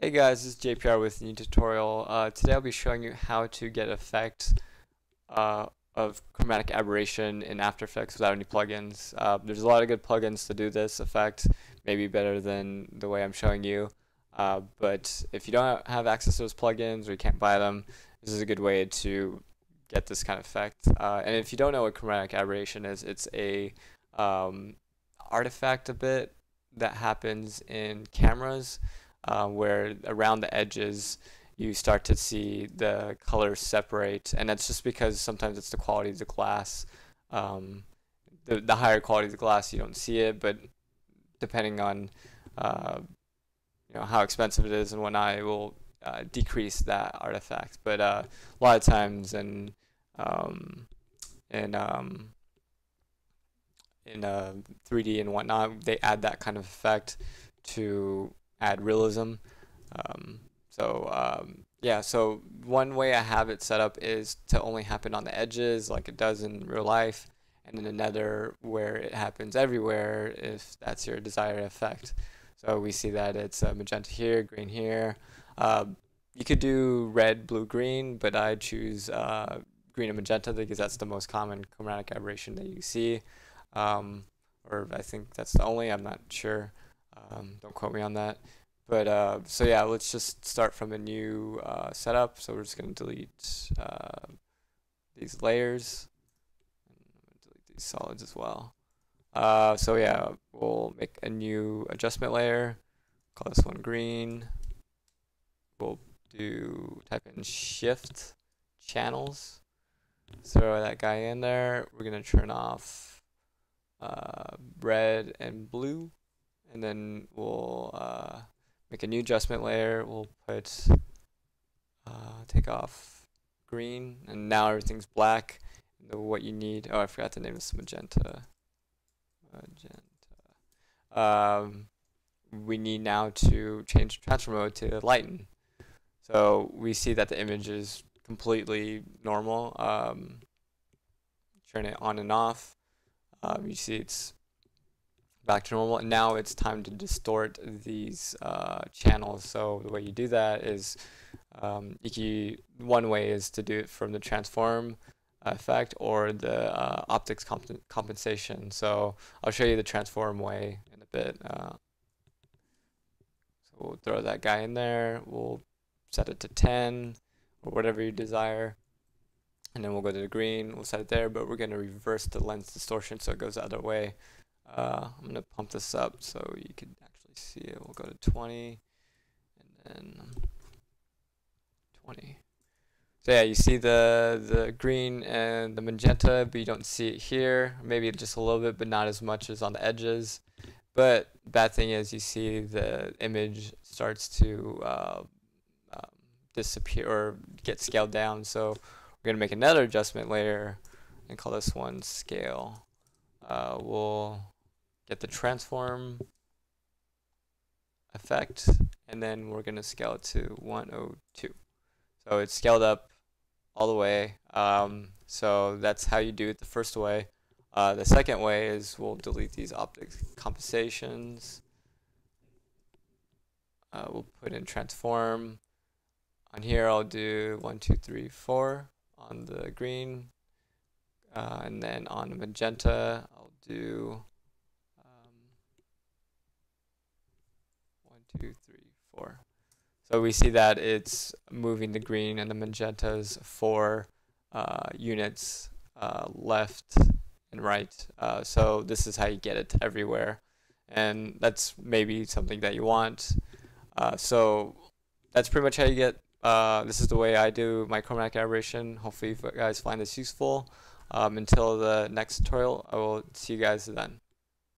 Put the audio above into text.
Hey guys, this is JPR with a new tutorial. Today I'll be showing you how to get effect of chromatic aberration in After Effects without any plugins. There's a lot of good plugins to do this effect, maybe better than the way I'm showing you. But if you don't have access to those plugins or you can't buy them, this is a good way to get this kind of effect. And if you don't know what chromatic aberration is, it's a artifact a bit that happens in cameras where around the edges you start to see the colors separate, and that's just because sometimes it's the quality of the glass. The higher quality of the glass, you don't see it, but depending on how expensive it is and whatnot, it will decrease that artifact. But a lot of times in 3D and whatnot, they add that kind of effect to add realism. Yeah, so one way I have it set up is to only happen on the edges like it does in real life, and then another where it happens everywhere if that's your desired effect. So we see that it's magenta here, green here. You could do red, blue, green, but I choose green and magenta because that's the most common chromatic aberration that you see. Or I think that's the only, I'm not sure. Don't quote me on that. But so yeah, let's just start from a new setup. So we're just going to delete these layers. And delete these solids as well. So yeah, we'll make a new adjustment layer. Call this one green. We'll type in shift channels. Throw that guy in there. We're going to turn off red and blue. And then we'll make a new adjustment layer. We'll put take off green, and now everything's black. What you need, oh, I forgot to name this magenta. We need now to change transfer mode to lighten. So we see that the image is completely normal. Turn it on and off. You see it's back to normal, and now it's time to distort these channels. So the way you do that is one way is to do it from the transform effect or the optics compensation. So I'll show you the transform way in a bit. So we'll throw that guy in there. We'll set it to 10 or whatever you desire, and then we'll go to the green. We'll set it there, but we're going to reverse the lens distortion so it goes the other way. I'm going to pump this up so you can actually see it. We'll go to 20 and then 20. So yeah, you see the green and the magenta, but you don't see it here. Maybe just a little bit, but not as much as on the edges. But bad thing is you see the image starts to disappear or get scaled down. So we're going to make another adjustment layer and call this one scale. We'll get the transform effect, and then we're going to scale it to 102. So it's scaled up all the way. So that's how you do it the first way. The second way is we'll delete these optics compensations. We'll put in transform. On here I'll do 1, 2, 3, 4 on the green. And then on the magenta, I'll do 1, 2, 3, 4. So we see that it's moving the green and the magentas 4 units left and right. So this is how you get it everywhere, and that's maybe something that you want. So that's pretty much how you get. This is the way I do my chromatic aberration. Hopefully you guys find this useful. Until the next tutorial, I will see you guys then.